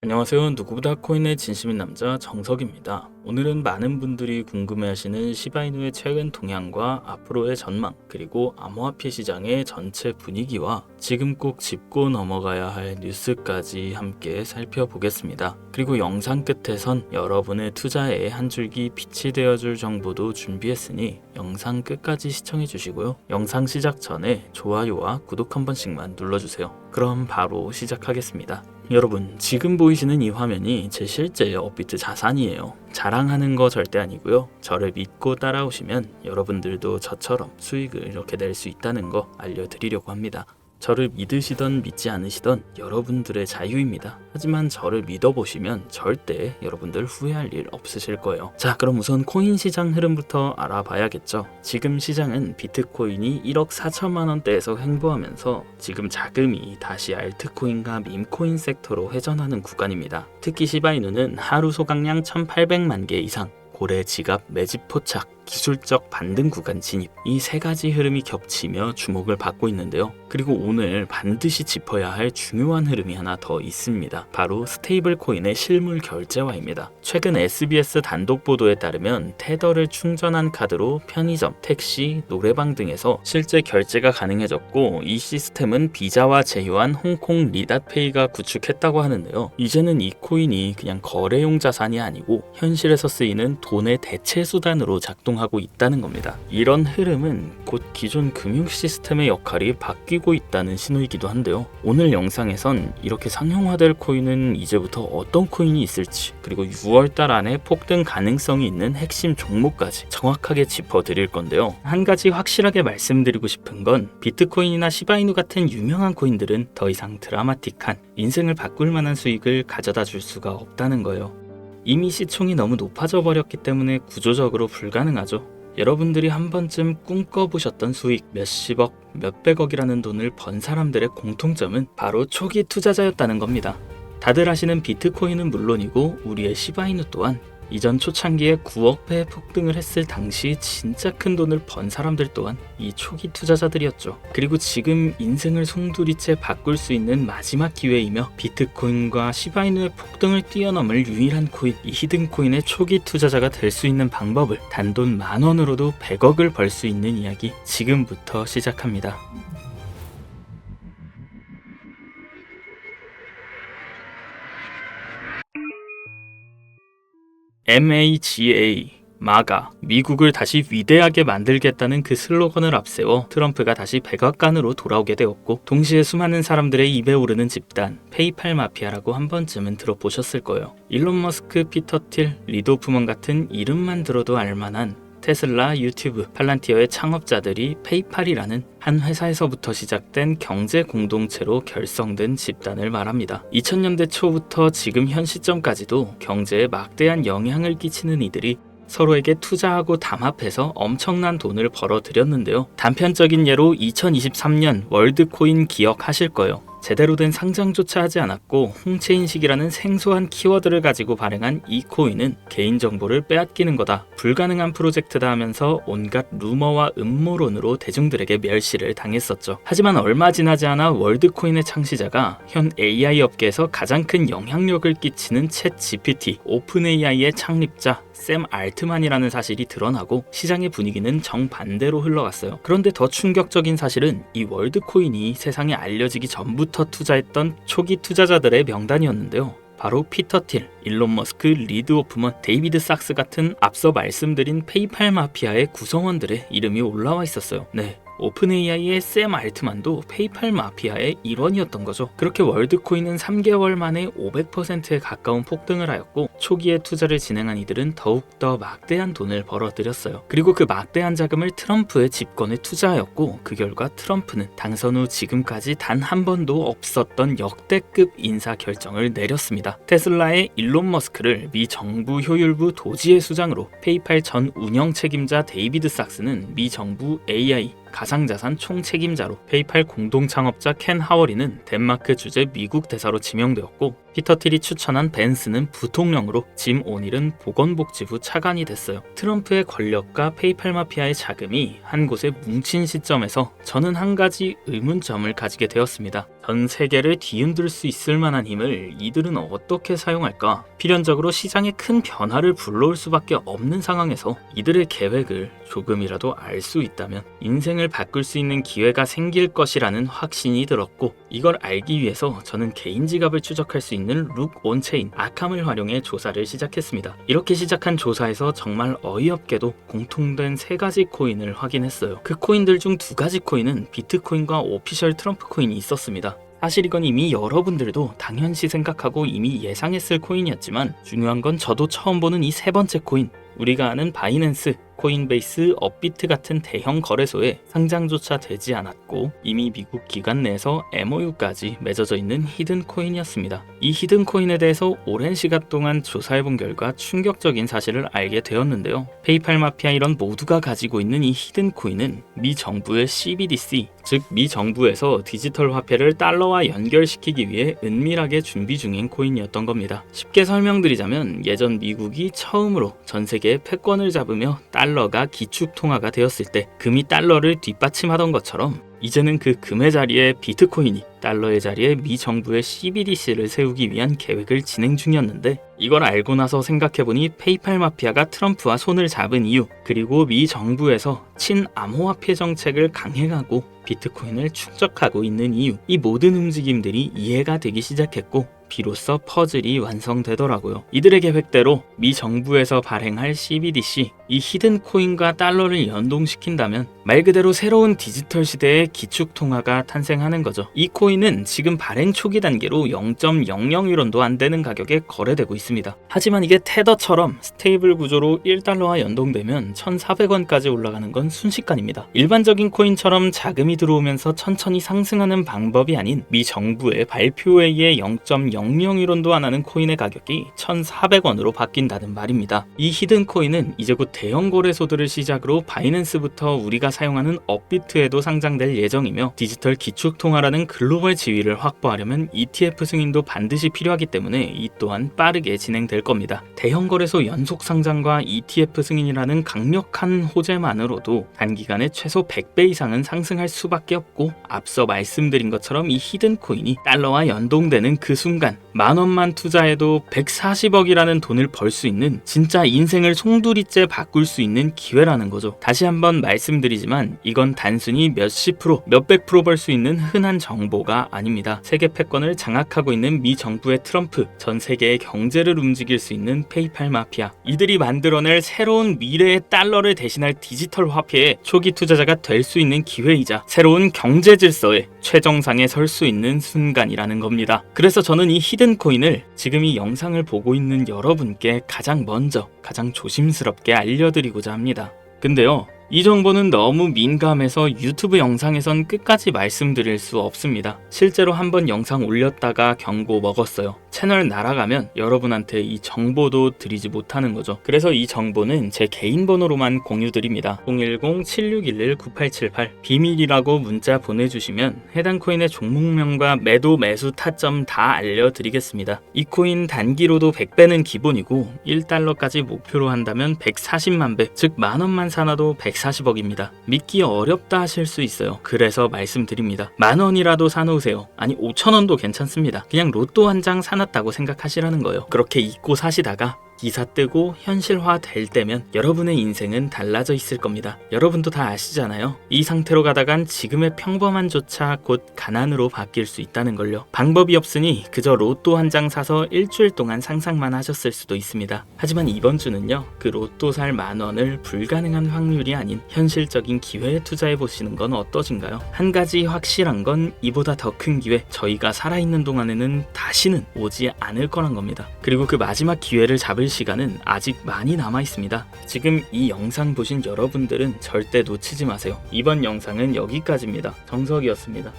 안녕하세요. 누구보다 코인의 진심인 남자 정석입니다. 오늘은 많은 분들이 궁금해하시는 시바이누의 최근 동향과 앞으로의 전망, 그리고 암호화폐 시장의 전체 분위기와 지금 꼭 짚고 넘어가야 할 뉴스까지 함께 살펴보겠습니다. 그리고 영상 끝에선 여러분의 투자에 한 줄기 빛이 되어줄 정보도 준비했으니 영상 끝까지 시청해 주시고요. 영상 시작 전에 좋아요와 구독 한 번씩만 눌러주세요. 그럼 바로 시작하겠습니다. 여러분, 지금 보이시는 이 화면이 제 실제 업비트 자산이에요. 자랑하는 거 절대 아니고요. 저를 믿고 따라오시면 여러분들도 저처럼 수익을 이렇게 낼 수 있다는 거 알려드리려고 합니다. 저를 믿으시던 믿지 않으시던 여러분들의 자유입니다. 하지만 저를 믿어보시면 절대 여러분들 후회할 일 없으실 거예요. 자, 그럼 우선 코인 시장 흐름부터 알아봐야겠죠. 지금 시장은 비트코인이 1억 4천만 원대에서 횡보하면서 지금 자금이 다시 알트코인과 밈코인 섹터로 회전하는 구간입니다. 특히 시바이누는 하루 소각량 1800만 개 이상, 고래 지갑 매집 포착, 기술적 반등 구간 진입, 이 세 가지 흐름이 겹치며 주목을 받고 있는데요. 그리고 오늘 반드시 짚어야 할 중요한 흐름이 하나 더 있습니다. 바로 스테이블 코인의 실물 결제화입니다. 최근 SBS 단독 보도에 따르면 테더를 충전한 카드로 편의점, 택시, 노래방 등에서 실제 결제가 가능해졌고, 이 시스템은 비자와 제휴한 홍콩 리닷페이가 구축했다고 하는데요. 이제는 이 코인이 그냥 거래용 자산이 아니고 현실에서 쓰이는 돈의 대체 수단으로 작동하고 있다는 겁니다. 이런 흐름은 곧 기존 금융 시스템의 역할이 바뀌고 있다는 신호이기도 한데요. 오늘 영상에선 이렇게 상용화될 코인은 이제부터 어떤 코인이 있을지, 그리고 6월달 안에 폭등 가능성이 있는 핵심 종목까지 정확하게 짚어드릴 건데요. 한 가지 확실하게 말씀드리고 싶은 건 비트코인이나 시바이누 같은 유명한 코인들은 더 이상 드라마틱한 인생을 바꿀 만한 수익을 가져다 줄 수가 없다는 거예요. 이미 시총이 너무 높아져 버렸기 때문에 구조적으로 불가능하죠. 여러분들이 한 번쯤 꿈꿔보셨던 수익 몇십억, 몇백억이라는 돈을 번 사람들의 공통점은 바로 초기 투자자였다는 겁니다. 다들 아시는 비트코인은 물론이고 우리의 시바이누 또한 이전 초창기에 9억 배 폭등을 했을 당시 진짜 큰 돈을 번 사람들 또한 이 초기 투자자들이었죠. 그리고 지금 인생을 송두리째 바꿀 수 있는 마지막 기회이며 비트코인과 시바이누의 폭등을 뛰어넘을 유일한 코인, 이 히든코인의 초기 투자자가 될 수 있는 방법을 단돈 10,000원으로도 100억을 벌 수 있는 이야기 지금부터 시작합니다. MAGA, 미국을 다시 위대하게 만들겠다는 그 슬로건을 앞세워 트럼프가 다시 백악관으로 돌아오게 되었고, 동시에 수많은 사람들의 입에 오르는 집단 페이팔 마피아라고 한 번쯤은 들어보셨을 거예요. 일론 머스크, 피터 틸, 리드 오프먼 같은 이름만 들어도 알만한 테슬라, 유튜브, 팔란티어의 창업자들이 페이팔이라는 한 회사에서부터 시작된 경제 공동체로 결성된 집단을 말합니다. 2000년대 초부터 지금 현 시점까지도 경제에 막대한 영향을 끼치는 이들이 서로에게 투자하고 담합해서 엄청난 돈을 벌어들였는데요. 단편적인 예로 2023년 월드코인 기억하실 거예요. 제대로 된 상장조차 하지 않았고 홍채인식이라는 생소한 키워드를 가지고 발행한 이 코인은 개인정보를 빼앗기는 거다, 불가능한 프로젝트다 하면서 온갖 루머와 음모론으로 대중들에게 멸시를 당했었죠. 하지만 얼마 지나지 않아 월드코인의 창시자가 현 AI 업계에서 가장 큰 영향력을 끼치는 챗 GPT, 오픈 AI의 창립자 샘 알트만이라는 사실이 드러나고 시장의 분위기는 정반대로 흘러갔어요. 그런데 더 충격적인 사실은 이 월드코인이 세상에 알려지기 전부터 투자했던 초기 투자자들의 명단이었는데요. 바로 피터 틸, 일론 머스크, 리드 오프먼, 데이비드 sak스 같은 앞서 말씀드린 페이팔 마피아의 구성원들의 이름이 올라와 있었어요. 네, 오픈 AI의 샘 알트만도 페이팔 마피아의 일원이었던 거죠. 그렇게 월드코인은 3개월 만에 500%에 가까운 폭등을 하였고, 초기에 투자를 진행한 이들은 더욱더 막대한 돈을 벌어들였어요. 그리고 그 막대한 자금을 트럼프의 집권에 투자하였고, 그 결과 트럼프는 당선 후 지금까지 단 한 번도 없었던 역대급 인사 결정을 내렸습니다. 테슬라의 일론 머스크를 미 정부 효율부 도지회 수장으로, 페이팔 전 운영 책임자 데이비드 sak스는 미 정부 AI 가상자산 총책임자로, 페이팔 공동창업자 켄 하워리는 덴마크 주재 미국 대사로 지명되었고, 피터 틸이 추천한 벤스는 부통령으로, 짐 오닐은 보건복지부 차관이 됐어요. 트럼프의 권력과 페이팔 마피아의 자금이 한 곳에 뭉친 시점에서 저는 한 가지 의문점을 가지게 되었습니다. 전 세계를 뒤흔들 수 있을 만한 힘을 이들은 어떻게 사용할까? 필연적으로 시장에 큰 변화를 불러올 수밖에 없는 상황에서 이들의 계획을 조금이라도 알 수 있다면 인생을 바꿀 수 있는 기회가 생길 것이라는 확신이 들었고, 이걸 알기 위해서 저는 개인 지갑을 추적할 수 있는 룩 온체인 아캄을 활용해 조사를 시작했습니다. 이렇게 시작한 조사에서 정말 어이없게도 공통된 3가지 코인을 확인했어요. 그 코인들 중 2가지 코인은 비트코인과 오피셜 트럼프 코인이 있었습니다. 사실 이건 이미 여러분들도 당연시 생각하고 이미 예상했을 코인이었지만, 중요한 건 저도 처음 보는 이 3번째 코인, 우리가 아는 바이낸스, 코인베이스, 업비트 같은 대형 거래소에 상장조차 되지 않았고 이미 미국 기관 내에서 MOU까지 맺어져 있는 히든 코인이었습니다. 이 히든 코인에 대해서 오랜 시간 동안 조사해본 결과 충격적인 사실을 알게 되었는데요. 페이팔 마피아 이런 모두가 가지고 있는 이 히든 코인은 미 정부의 CBDC, 즉 미 정부에서 디지털 화폐를 달러와 연결시키기 위해 은밀하게 준비 중인 코인이었던 겁니다. 쉽게 설명드리자면 예전 미국이 처음으로 전 세계의 패권을 잡으며 달러가 기축통화가 되었을 때 금이 달러를 뒷받침하던 것처럼, 이제는 그 금의 자리에 비트코인이, 달러의 자리에 미 정부의 CBDC를 세우기 위한 계획을 진행 중이었는데, 이걸 알고 나서 생각해보니 페이팔 마피아가 트럼프와 손을 잡은 이유, 그리고 미 정부에서 친암호화폐 정책을 강행하고 비트코인을 축적하고 있는 이유, 이 모든 움직임들이 이해가 되기 시작했고 비로소 퍼즐이 완성되더라고요. 이들의 계획대로 미 정부에서 발행할 CBDC, 이 히든 코인과 달러를 연동시킨다면 말 그대로 새로운 디지털 시대의 기축통화가 탄생하는 거죠. 이 코인은 지금 발행 초기 단계로 0.00유론도 안 되는 가격에 거래되고 있습니다. 하지만 이게 테더처럼 스테이블 구조로 1달러와 연동되면 1,400원까지 올라가는 건 순식간입니다. 일반적인 코인처럼 자금이 들어오면서 천천히 상승하는 방법이 아닌 미 정부의 발표에 의해 0.00유론도 안 하는 코인의 가격이 1,400원으로 바뀐다는 말입니다. 이 히든 코인은 이제 곧 대형 거래소들을 시작으로 바이낸스부터 우리가 사용하는 업비트에도 상장될 예정이며, 디지털 기축통화라는 글로벌 지위를 확보하려면 ETF 승인도 반드시 필요하기 때문에 이 또한 빠르게 진행될 겁니다. 대형 거래소 연속 상장과 ETF 승인이라는 강력한 호재만으로도 단기간에 최소 100배 이상은 상승할 수밖에 없고, 앞서 말씀드린 것처럼 이 히든 코인이 달러와 연동되는 그 순간 10,000원만 투자해도 140억이라는 돈을 벌 수 있는, 진짜 인생을 송두리째 바꿀 수 있는 기회라는 거죠. 다시 한번 말씀드리지만 이건 단순히 몇십 프로, 몇백 프로 벌 수 있는 흔한 정보가 아닙니다. 세계 패권을 장악하고 있는 미 정부의 트럼프, 전 세계의 경제를 움직일 수 있는 페이팔 마피아, 이들이 만들어낼 새로운 미래의 달러를 대신할 디지털 화폐의 초기 투자자가 될 수 있는 기회이자 새로운 경제 질서의 최정상에 설 수 있는 순간이라는 겁니다. 그래서 저는 이 히든 코인을 지금 이 영상을 보고 있는 여러분께 가장 먼저, 가장 조심스럽게 알려드리고자 합니다. 근데요, 이 정보는 너무 민감해서 유튜브 영상에선 끝까지 말씀드릴 수 없습니다. 실제로 한번 영상 올렸다가 경고 먹었어요. 채널 날아가면 여러분한테 이 정보도 드리지 못하는 거죠. 그래서 이 정보는 제 개인 번호로만 공유드립니다. 010-7611-9878 비밀이라고 문자 보내주시면 해당 코인의 종목명과 매도 매수 타점 다 알려드리겠습니다. 이 코인 단기로도 100배는 기본이고 1달러까지 목표로 한다면 140만 배, 즉 10,000원만 사놔도 140억입니다. 믿기 어렵다 하실 수 있어요. 그래서 말씀드립니다. 10,000원이라도 사놓으세요. 아니 5,000원도 괜찮습니다. 그냥 로또 한 장 사놨다고 생각하시라는 거예요. 그렇게 잊고 사시다가 기사 뜨고 현실화 될 때면 여러분의 인생은 달라져 있을 겁니다. 여러분도 다 아시잖아요. 이 상태로 가다간 지금의 평범함조차 곧 가난으로 바뀔 수 있다는 걸요. 방법이 없으니 그저 로또 한 장 사서 일주일 동안 상상만 하셨을 수도 있습니다. 하지만 이번 주는요, 그 로또 살 10,000원을 불가능한 확률이 아닌 현실적인 기회에 투자해 보시는 건 어떠신가요? 한 가지 확실한 건 이보다 더 큰 기회, 저희가 살아있는 동안에는 다시는 오지 않을 거란 겁니다. 그리고 그 마지막 기회를 잡을 시간은 아직 많이 남아 있습니다. 지금 이 영상 보신 여러분들은 절대 놓치지 마세요. 이번 영상은 여기까지입니다. 정석이었습니다.